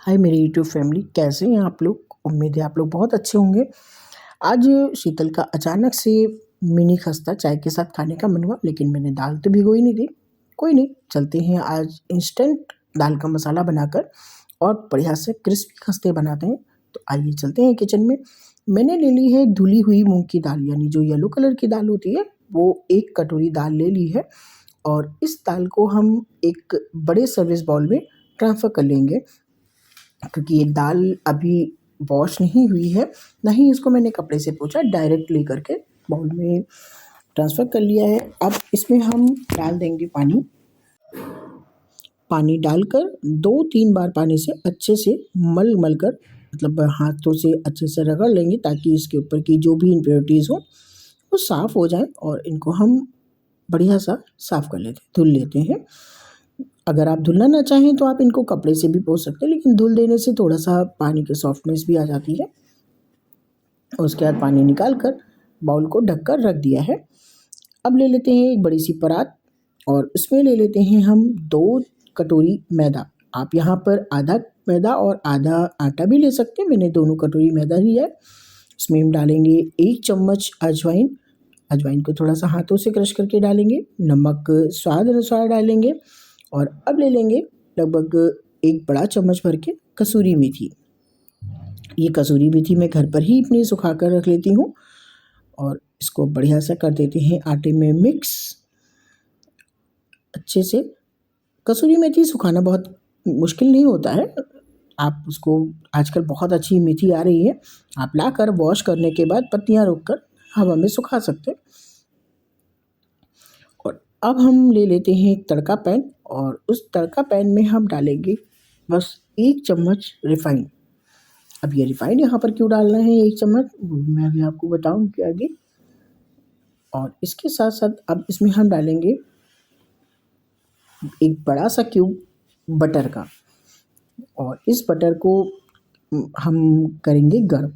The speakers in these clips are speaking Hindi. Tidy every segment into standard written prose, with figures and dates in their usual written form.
हाय मेरी यूट्यूब फैमिली, कैसे हैं आप लोग। उम्मीद है आप लोग बहुत अच्छे होंगे। आज शीतल का अचानक से मिनी खस्ता चाय के साथ खाने का मन हुआ, लेकिन मैंने दाल तो भिगोई नहीं थी। कोई नहीं, चलते हैं आज इंस्टेंट दाल का मसाला बनाकर और बढ़िया से क्रिस्पी खस्ते बनाते हैं। तो आइए चलते हैं किचन में। मैंने ले ली है धुली हुई मूंग की दाल, यानी जो येलो कलर की दाल होती है, वो 1 कटोरी दाल ले ली है। और इस दाल को हम एक बड़े सर्विस बाउल में ट्रांसफ़र कर लेंगे, क्योंकि ये दाल अभी वॉश नहीं हुई है, ना ही इसको मैंने कपड़े से पोंछा, डायरेक्ट लेकर के बाउल में ट्रांसफ़र कर लिया है। अब इसमें हम डाल देंगे पानी। पानी डालकर 2-3 बार पानी से अच्छे से मल कर, मतलब हाथों से अच्छे से रगड़ लेंगे, ताकि इसके ऊपर की जो भी इम्प्योरिटीज़ हो वो साफ़ हो जाए और इनको हम बढ़िया सा साफ़ कर लेते हैं, धुल लेते हैं। अगर आप धुलना ना चाहें तो आप इनको कपड़े से भी पोंछ सकते हैं, लेकिन धुल देने से थोड़ा-सा पानी की सॉफ्टनेस भी आ जाती है। उसके बाद पानी निकाल कर बाउल को ढक कर रख दिया है। अब ले लेते हैं एक बड़ी सी परात और उसमें ले लेते हैं हम 2 कटोरी मैदा। आप यहाँ पर आधा मैदा और आधा आटा भी ले सकते हैं, मैंने दोनों कटोरी मैदा लिया है। इसमें हम डालेंगे 1 चम्मच अजवाइन। अजवाइन को थोड़ा-सा हाथों से क्रश करके डालेंगे। नमक स्वाद अनुसार डालेंगे और अब ले लेंगे लगभग 1 बड़ा चम्मच भर के कसूरी मेथी। ये कसूरी मेथी मैं घर पर ही अपनी सुखा कर रख लेती हूँ और इसको बढ़िया सा कर देते हैं आटे में मिक्स अच्छे से। कसूरी मेथी सुखाना बहुत मुश्किल नहीं होता है। आप उसको, आजकल बहुत अच्छी मेथी आ रही है, आप लाकर वॉश करने के बाद पत्तियाँ रोककर हवा में सुखा सकते हैं। और अब हम ले लेते हैं एक तड़का पैन और उस तड़का पैन में हम डालेंगे बस 1 चम्मच रिफ़ाइन। अब ये रिफ़ाइन यहाँ पर क्यों डालना है 1 चम्मच, वो मैं अभी आपको बताऊँगी आगे। और इसके साथ-साथ अब इसमें हम डालेंगे एक बड़ा सा क्यूब बटर का, और इस बटर को हम करेंगे गरम।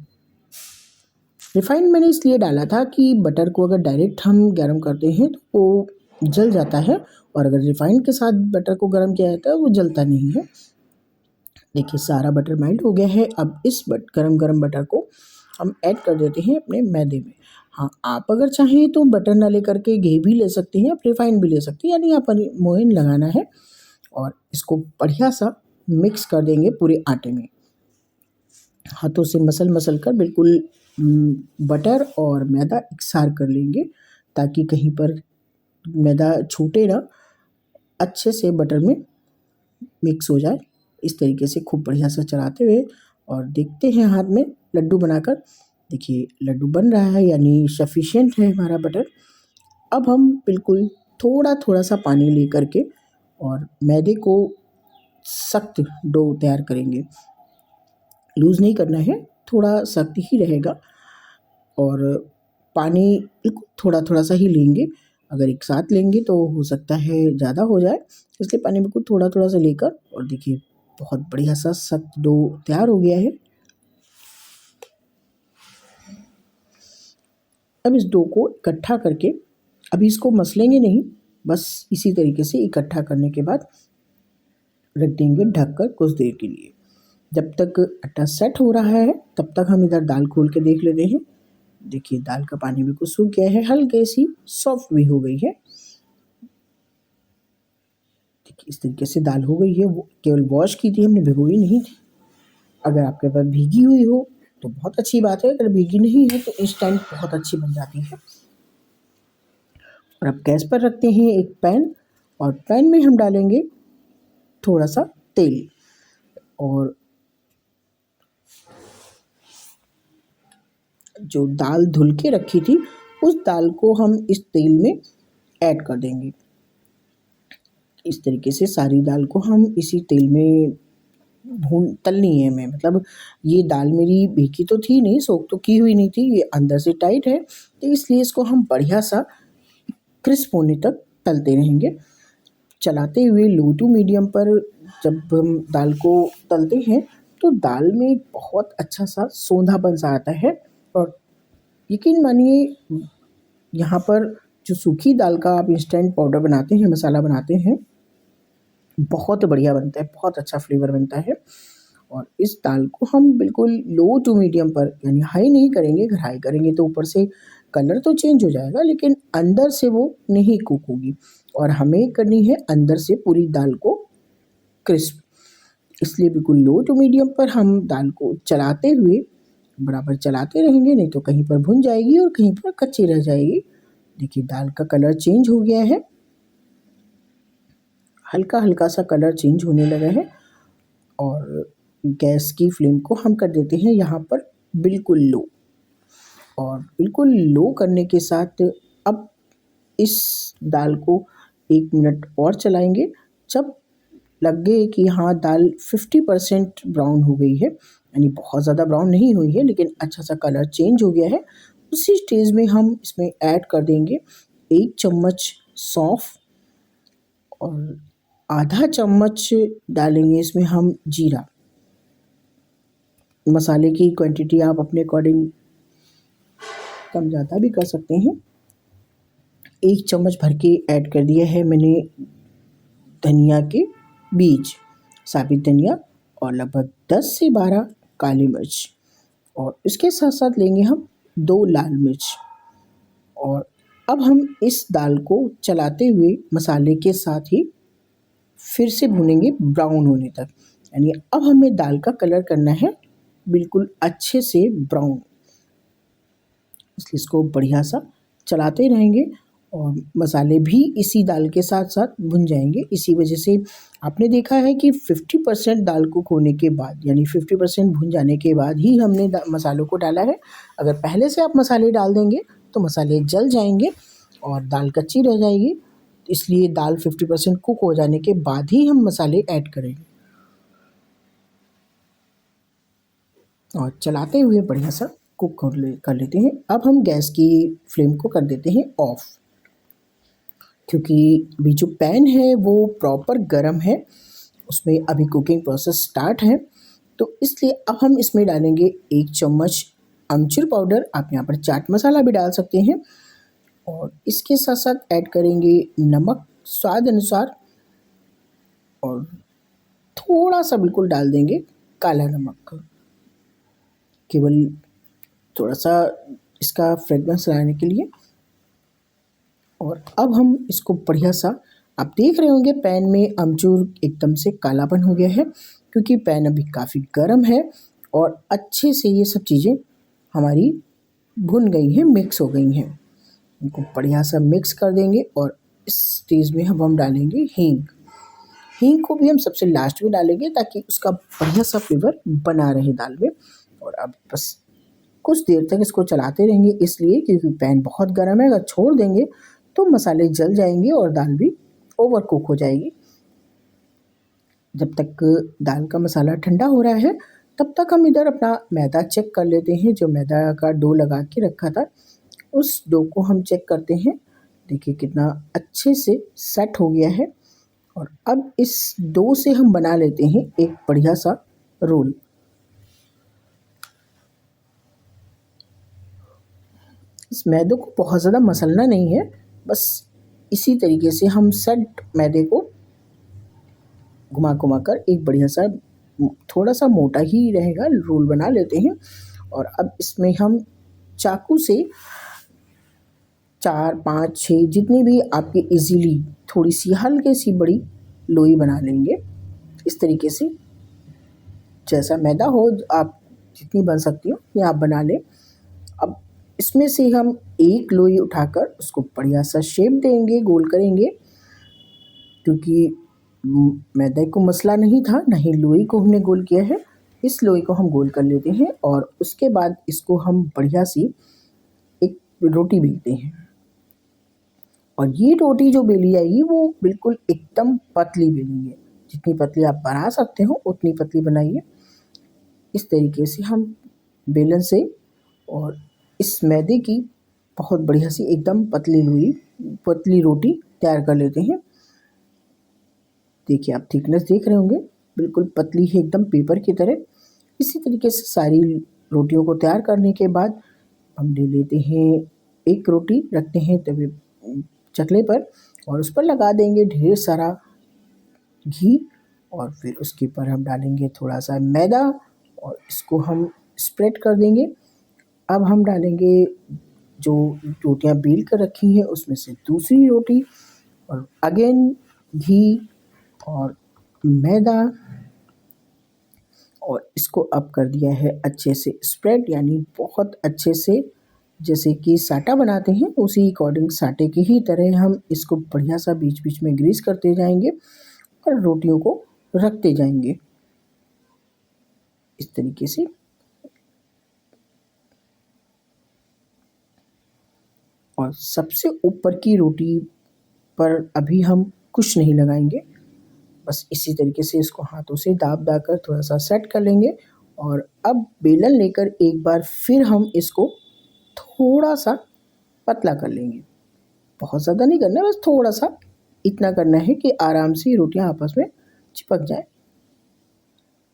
रिफ़ाइंड मैंने इसलिए डाला था कि बटर को अगर डायरेक्ट हम गरम करते हैं तो वो जल जाता है, और अगर रिफ़ाइंड के साथ बटर को गरम किया जाता है वो जलता नहीं है। देखिए सारा बटर मेल्ट हो गया है। अब इस गरम बटर को हम ऐड कर देते हैं अपने मैदे में। हाँ, आप अगर चाहें तो बटर ना लेकर के घी भी ले सकते हैं, आप रिफ़ाइंड भी ले सकते हैं, यानी यहाँ पर मोयन लगाना है। और इसको बढ़िया सा मिक्स कर देंगे पूरे आटे में। हाथों से मसल कर बिल्कुल बटर और मैदा इकसार कर लेंगे, ताकि कहीं पर मैदा छूटे ना, अच्छे से बटर में मिक्स हो जाए। इस तरीके से खूब बढ़िया से चलाते हुए और देखते हैं हाथ में लड्डू बनाकर। देखिए लड्डू बन रहा है, यानी सफिशिएंट है हमारा बटर। अब हम बिल्कुल थोड़ा सा पानी ले कर के और मैदे को सख्त डो तैयार करेंगे। लूज़ नहीं करना है, थोड़ा सख्त ही रहेगा। और पानी बिल्कुल थोड़ा सा ही लेंगे, अगर एक साथ लेंगे तो हो सकता है ज़्यादा हो जाए, इसलिए पानी बिल्कुल थोड़ा सा लेकर। और देखिए बहुत बढ़िया सा सख्त डो तैयार हो गया है। अब इस डो को इकट्ठा करके, अभी इसको मसलेंगे नहीं, बस इसी तरीके से इकट्ठा करने के बाद रख देंगे ढककर कुछ देर के लिए। जब तक आटा सेट हो रहा है तब तक हम इधर दाल खोल के देख लेते हैं। देखिए दाल का पानी बिल्कुल सूख गया है, हल्की सी सॉफ्ट भी हो गई है। देखिए इस तरीके से दाल हो गई है। वो केवल वॉश की थी हमने, भिगोई नहीं थी। अगर आपके पास भीगी हुई हो तो बहुत अच्छी बात है, अगर भीगी नहीं है तो इंस्टेंट बहुत अच्छी बन जाती है। और अब गैस पर रखते हैं एक पैन, और पैन में हम डालेंगे थोड़ा सा तेल, और जो दाल धुल के रखी थी उस दाल को हम इस तेल में ऐड कर देंगे। इस तरीके से सारी दाल को हम इसी तेल में तलनी है हमें। मतलब ये दाल मेरी भीगी तो थी नहीं, सोक तो की हुई नहीं थी, ये अंदर से टाइट है, तो इसलिए इसको हम बढ़िया सा क्रिस्प होने तक तलते रहेंगे, चलाते हुए लो टू मीडियम पर। जब हम दाल को तलते हैं तो दाल में बहुत अच्छा सा सोंधापन सा आता है। और यकीन मानिए यहाँ पर जो सूखी दाल का आप इंस्टेंट पाउडर बनाते हैं, मसाला बनाते हैं, बहुत बढ़िया बनता है, बहुत अच्छा फ्लेवर बनता है। और इस दाल को हम बिल्कुल लो टू मीडियम पर, यानी हाई नहीं करेंगे। अगर हाई करेंगे तो ऊपर से कलर तो चेंज हो जाएगा लेकिन अंदर से वो नहीं कुक होगी। और हमें करनी है अंदर से पूरी दाल को क्रिस्प, इसलिए बिल्कुल लो टू मीडियम पर हम दाल को चलाते हुए बराबर चलाते रहेंगे, नहीं तो कहीं पर भुन जाएगी और कहीं पर कच्ची रह जाएगी। देखिए दाल का कलर चेंज हो गया है, हल्का हल्का सा कलर चेंज होने लगा है। और गैस की फ्लेम को हम कर देते हैं यहाँ पर बिल्कुल लो। और बिल्कुल लो करने के साथ अब इस दाल को 1 मिनट और चलाएंगे। जब लगे कि हाँ दाल 50% ब्राउन हो गई है, यानी बहुत ज़्यादा ब्राउन नहीं हुई है लेकिन अच्छा सा कलर चेंज हो गया है, उसी स्टेज में हम इसमें ऐड कर देंगे 1 चम्मच सौंफ और आधा चम्मच डालेंगे इसमें हम जीरा। मसाले की क्वांटिटी आप अपने अकॉर्डिंग कम ज़्यादा भी कर सकते हैं। 1 चम्मच भर के ऐड कर दिया है मैंने धनिया के बीज, साबित धनिया, और लगभग 10 से 12 काली मिर्च, और इसके साथ साथ लेंगे हम 2 लाल मिर्च। और अब हम इस दाल को चलाते हुए मसाले के साथ ही फिर से भूनेंगे ब्राउन होने तक, यानी अब हमें दाल का कलर करना है बिल्कुल अच्छे से ब्राउन, इसलिए इसको बढ़िया सा चलाते रहेंगे और मसाले भी इसी दाल के साथ साथ भुन जाएंगे। इसी वजह से आपने देखा है कि 50% दाल कुक होने के बाद, यानी 50% भुन जाने के बाद ही हमने मसालों को डाला है। अगर पहले से आप मसाले डाल देंगे तो मसाले जल जाएंगे और दाल कच्ची रह जाएगी, इसलिए दाल 50% कुक हो जाने के बाद ही हम मसाले ऐड करेंगे। और चलाते हुए बढ़िया सा कुक कर लेते हैं। अब हम गैस की फ्लेम को कर देते हैं ऑफ, क्योंकि अभी जो पैन है वो प्रॉपर गर्म है, उसमें अभी कुकिंग प्रोसेस स्टार्ट है, तो इसलिए अब हम इसमें डालेंगे 1 चम्मच अमचूर पाउडर। आप यहाँ पर चाट मसाला भी डाल सकते हैं, और इसके साथ साथ ऐड करेंगे नमक स्वाद अनुसार, और थोड़ा सा बिल्कुल डाल देंगे काला नमक, केवल थोड़ा सा इसका फ्रेगरेंस लाने के लिए। और अब हम इसको बढ़िया सा, आप देख रहे होंगे पैन में अमचूर एकदम से कालापन हो गया है, क्योंकि पैन अभी काफ़ी गर्म है और अच्छे से ये सब चीज़ें हमारी भुन गई हैं, मिक्स हो गई हैं। इनको बढ़िया सा मिक्स कर देंगे और इस स्टेज में हम डालेंगे हींग। हींग को भी हम सबसे लास्ट में डालेंगे ताकि उसका बढ़िया सा फ्लेवर बना रहे दाल में। और अब बस कुछ देर तक इसको चलाते रहेंगे, इसलिए क्योंकि पैन बहुत गर्म है, अगर छोड़ देंगे तो मसाले जल जाएंगे और दाल भी ओवर कुक हो जाएगी। जब तक दाल का मसाला ठंडा हो रहा है तब तक हम इधर अपना मैदा चेक कर लेते हैं। जो मैदा का डो लगा के रखा था उस डो को हम चेक करते हैं। देखिए कितना अच्छे से सेट हो गया है। और अब इस डो से हम बना लेते हैं एक बढ़िया सा रोल। इस मैदे को बहुत ज़्यादा मसलना नहीं है, बस इसी तरीके से हम सेट मैदे को घुमा घुमा कर एक बढ़िया सा, थोड़ा सा मोटा ही रहेगा, रोल बना लेते हैं। और अब इसमें हम चाकू से 4, 5, 6 जितनी भी आपके इजीली थोड़ी सी हल्की सी बड़ी लोई बना लेंगे। इस तरीके से जैसा मैदा हो आप जितनी बन सकती हो ये आप बना लें। अब इसमें से हम एक लोई उठाकर उसको बढ़िया सा शेप देंगे, गोल करेंगे, क्योंकि मैदे को मसला नहीं था, ना ही लोई को हमने गोल किया है। इस लोई को हम गोल कर लेते हैं और उसके बाद इसको हम बढ़िया सी एक रोटी बेलते हैं। और ये रोटी जो बेली जाएगी वो बिल्कुल एकदम पतली बेलेंगे, जितनी पतली आप बना सकते हो उतनी पतली बनाइए। इस तरीके से हम बेलन से और इस मैदे की बहुत बढ़िया सी एकदम पतली रोटी तैयार कर लेते हैं। देखिए आप थिकनेस देख रहे होंगे, बिल्कुल पतली है एकदम पेपर की तरह। इसी तरीके से सारी रोटियों को तैयार करने के बाद हम ले लेते हैं एक रोटी, रखते हैं तवे चकले पर और उस पर लगा देंगे ढेर सारा घी और फिर उसके ऊपर हम डालेंगे थोड़ा सा मैदा और इसको हम स्प्रेड कर देंगे। अब हम डालेंगे जो रोटियां बेल कर रखी हैं उसमें से दूसरी रोटी और अगेन घी और मैदा और इसको अब कर दिया है अच्छे से स्प्रेड, यानी बहुत अच्छे से जैसे कि साटा बनाते हैं उसी अकॉर्डिंग साटे की ही तरह हम इसको बढ़िया सा बीच बीच में ग्रीस करते जाएंगे और रोटियों को रखते जाएंगे इस तरीके से। और सबसे ऊपर की रोटी पर अभी हम कुछ नहीं लगाएंगे, बस इसी तरीके से इसको हाथों से दाब दाब कर थोड़ा सा सेट कर लेंगे। और अब बेलन लेकर एक बार फिर हम इसको थोड़ा सा पतला कर लेंगे, बहुत ज़्यादा नहीं करना है, बस थोड़ा सा इतना करना है कि आराम से रोटियां आपस में चिपक जाए।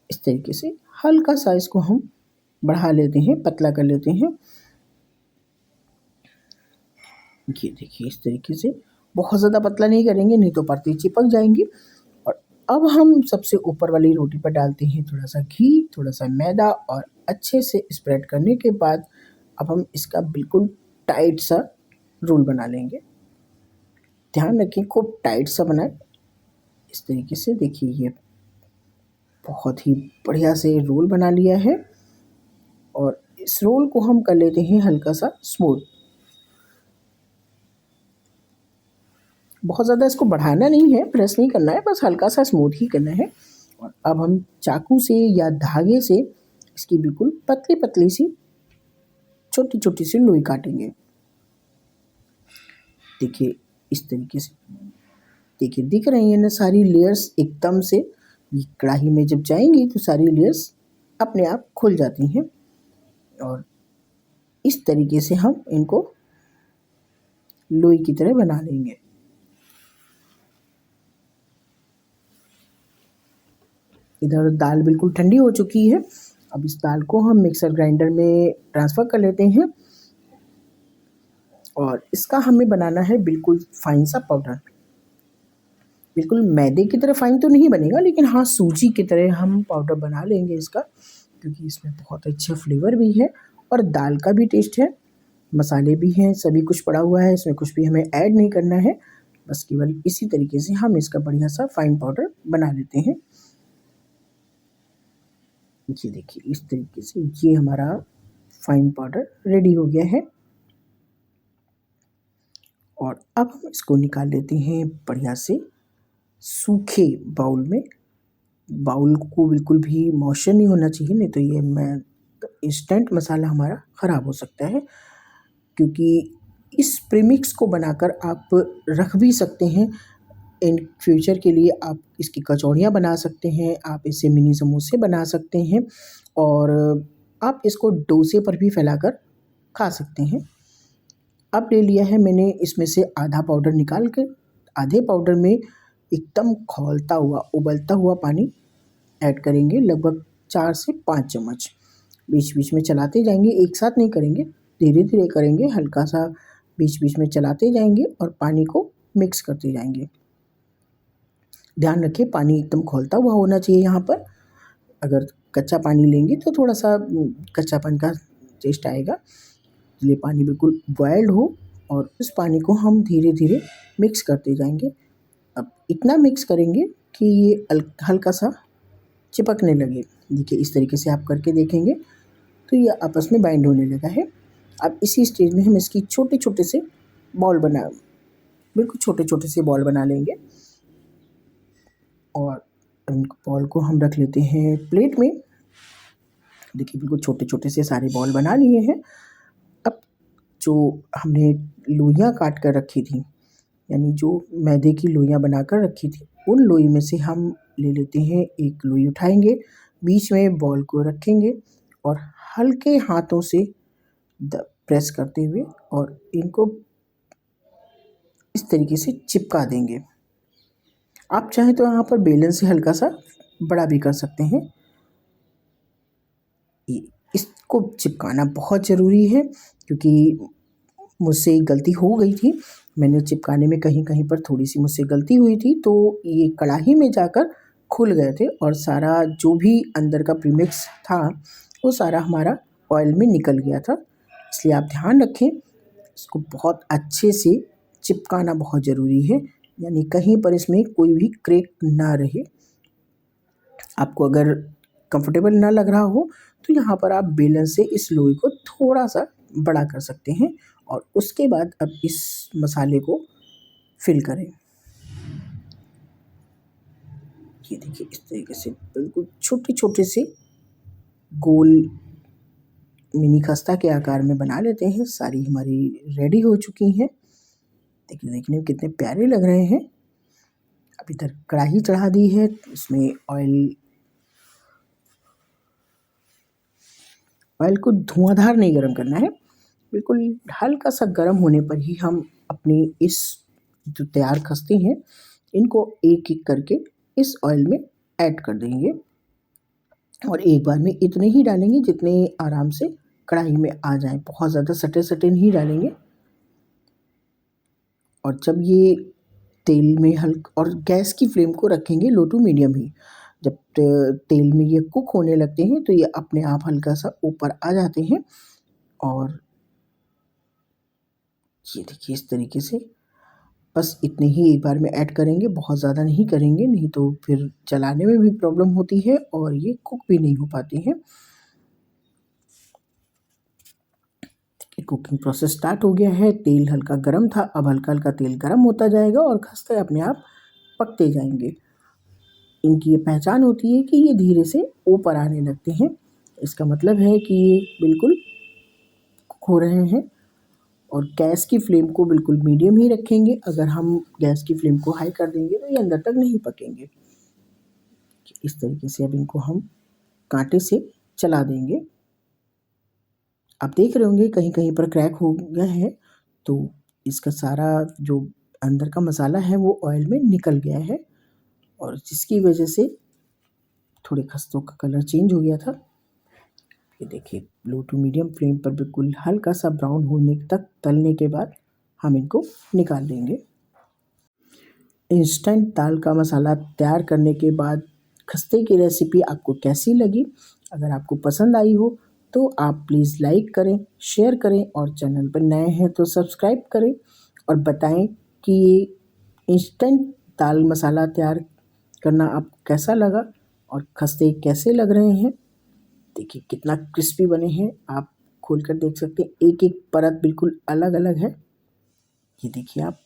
इस तरीके से हल्का सा इसको हम बढ़ा लेते हैं, पतला कर लेते हैं। ये देखिए इस तरीके से बहुत ज़्यादा पतला नहीं करेंगे, नहीं तो परतें चिपक जाएंगी। और अब हम सबसे ऊपर वाली रोटी पर डालते हैं थोड़ा सा घी, थोड़ा सा मैदा और अच्छे से स्प्रेड करने के बाद अब हम इसका बिल्कुल टाइट सा रोल बना लेंगे। ध्यान रखें खूब टाइट सा बनाएं। इस तरीके से देखिए ये बहुत ही बढ़िया से रोल बना लिया है और इस रोल को हम कर लेते हैं हल्का सा स्मूथ। बहुत ज़्यादा इसको बढ़ाना नहीं है, प्रेस नहीं करना है, बस हल्का सा स्मूथ ही करना है। और अब हम चाकू से या धागे से इसकी बिल्कुल पतली पतली सी छोटी छोटी सी लोई काटेंगे। देखिए इस तरीके से, देखिए दिख रही है ना सारी लेयर्स एकदम से, ये कढ़ाई में जब जाएंगी तो सारी लेयर्स अपने आप खुल जाती हैं। और इस तरीके से हम इनको लोई की तरह बना लेंगे। इधर दाल बिल्कुल ठंडी हो चुकी है, अब इस दाल को हम मिक्सर ग्राइंडर में ट्रांसफ़र कर लेते हैं और इसका हमें बनाना है बिल्कुल फाइन सा पाउडर। बिल्कुल मैदे की तरह फाइन तो नहीं बनेगा, लेकिन हाँ सूजी की तरह हम पाउडर बना लेंगे इसका, क्योंकि इसमें बहुत अच्छा फ्लेवर भी है और दाल का भी टेस्ट है, मसाले भी हैं, सभी कुछ पड़ा हुआ है, इसमें कुछ भी हमें ऐड नहीं करना है, बस केवल इसी तरीके से हम इसका बढ़िया सा फाइन पाउडर बना लेते हैं। ये देखिए इस तरीके से ये हमारा फाइन पाउडर रेडी हो गया है। और अब हम इसको निकाल लेते हैं बढ़िया से सूखे बाउल में। बाउल को बिल्कुल भी मॉइस्चर नहीं होना चाहिए, नहीं तो ये मैं इंस्टेंट मसाला हमारा ख़राब हो सकता है। क्योंकि इस प्रीमिक्स को बनाकर आप रख भी सकते हैं, इन फ्यूचर के लिए आप इसकी कचौड़ियाँ बना सकते हैं, आप इसे मिनी समोसे बना सकते हैं और आप इसको डोसे पर भी फैलाकर खा सकते हैं। अब ले लिया है मैंने इसमें से आधा पाउडर निकाल के, आधे पाउडर में एकदम खौलता हुआ उबलता हुआ पानी ऐड करेंगे, लगभग 4 से 5 चम्मच। बीच बीच में चलाते जाएंगे, एक साथ नहीं करेंगे, धीरे धीरे करेंगे, हल्का सा बीच बीच में चलाते जाएंगे और पानी को मिक्स करते जाएंगे। ध्यान रखें पानी एकदम खौलता हुआ होना चाहिए यहाँ पर। अगर कच्चा पानी लेंगे तो थोड़ा सा कच्चापन का टेस्ट आएगा, इसलिए पानी बिल्कुल बॉयल्ड हो और उस पानी को हम धीरे धीरे मिक्स करते जाएंगे। अब इतना मिक्स करेंगे कि ये हल्का सा चिपकने लगे। देखिए इस तरीके से आप करके देखेंगे तो ये आपस में बाइंड होने लगा है। अब इसी स्टेज में हम इसकी छोटे छोटे से बॉल बिल्कुल छोटे छोटे से बॉल बना लेंगे और इन बॉल को हम रख लेते हैं प्लेट में। देखिए बिल्कुल छोटे छोटे से सारे बॉल बना लिए हैं। अब जो हमने लोइयाँ काट कर रखी थी, यानी जो मैदे की लोइयाँ बनाकर रखी थी, उन लोई में से हम ले लेते हैं, एक लोई उठाएंगे, बीच में बॉल को रखेंगे और हल्के हाथों से प्रेस करते हुए और इनको इस तरीके से चिपका देंगे। आप चाहें तो यहाँ पर बेलन से हल्का सा बड़ा भी कर सकते हैं। इसको चिपकाना बहुत ज़रूरी है, क्योंकि मुझसे गलती हो गई थी, मैंने चिपकाने में कहीं कहीं पर थोड़ी सी मुझसे गलती हुई थी, तो ये कढ़ाई में जाकर खुल गए थे और सारा जो भी अंदर का प्रीमिक्स था वो सारा हमारा ऑयल में निकल गया था। इसलिए आप ध्यान रखें, इसको बहुत अच्छे से चिपकाना बहुत ज़रूरी है, यानी कहीं पर इसमें कोई भी क्रैक ना रहे। आपको अगर कंफर्टेबल ना लग रहा हो तो यहाँ पर आप बेलन से इस लोई को थोड़ा सा बड़ा कर सकते हैं और उसके बाद अब इस मसाले को फिल करें। ये देखिए इस तरीके से बिल्कुल छोटे छोटे से गोल मिनी खस्ता के आकार में बना लेते हैं। सारी हमारी रेडी हो चुकी हैं। देखिए देखने में कितने प्यारे लग रहे हैं। अब इधर कढ़ाई चढ़ा दी है, इसमें ऑयल को धुआंधार नहीं गरम करना है, बिल्कुल हल्का सा गरम होने पर ही हम अपनी इस जो तैयार खस्ते हैं इनको एक एक करके इस ऑयल में ऐड कर देंगे और एक बार में इतने ही डालेंगे जितने आराम से कढ़ाई में आ जाएं। बहुत ज़्यादा सटे सटे नहीं डालेंगे। और जब ये तेल में और गैस की फ्लेम को रखेंगे लो टू मीडियम ही। जब तेल में ये कुक होने लगते हैं तो ये अपने आप हल्का सा ऊपर आ जाते हैं और ये देखिए इस तरीके से बस इतने ही एक बार में ऐड करेंगे, बहुत ज़्यादा नहीं करेंगे, नहीं तो फिर चलाने में भी प्रॉब्लम होती है और ये कुक भी नहीं हो पाती हैं। कुकिंग प्रोसेस स्टार्ट हो गया है। तेल हल्का गरम था, अब हल्का हल्का तेल गरम होता जाएगा और खस्ते अपने आप पकते जाएंगे। इनकी ये पहचान होती है कि ये धीरे से ऊपर आने लगते हैं, इसका मतलब है कि ये बिल्कुल कुक हो रहे हैं। और गैस की फ्लेम को बिल्कुल मीडियम ही रखेंगे। अगर हम गैस की फ्लेम को हाई कर देंगे तो ये अंदर तक नहीं पकेंगे। इस तरीके से अब इनको हम कांटे से चला देंगे। आप देख रहे होंगे कहीं कहीं पर क्रैक हो गया है, तो इसका सारा जो अंदर का मसाला है वो ऑयल में निकल गया है और जिसकी वजह से थोड़े खस्तों का कलर चेंज हो गया था। ये देखिए लो टू मीडियम फ्लेम पर बिल्कुल हल्का सा ब्राउन होने तक तलने के बाद हम इनको निकाल लेंगे। इंस्टेंट दाल का मसाला तैयार करने के बाद खस्ते की रेसिपी आपको कैसी लगी? अगर आपको पसंद आई हो तो आप प्लीज़ लाइक करें, शेयर करें और चैनल पर नए हैं तो सब्सक्राइब करें और बताएं कि ये इंस्टेंट दाल मसाला तैयार करना आपको कैसा लगा और खस्ते कैसे लग रहे हैं। देखिए कितना क्रिस्पी बने हैं, आप खोल कर देख सकते हैं। एक एक परत बिल्कुल अलग अलग है। ये देखिए आप,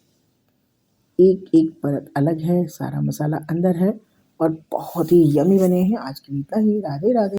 एक एक परत अलग है, सारा मसाला अंदर है और बहुत ही यमी बने हैं। आज के लिए इतना ही। राधे राधे।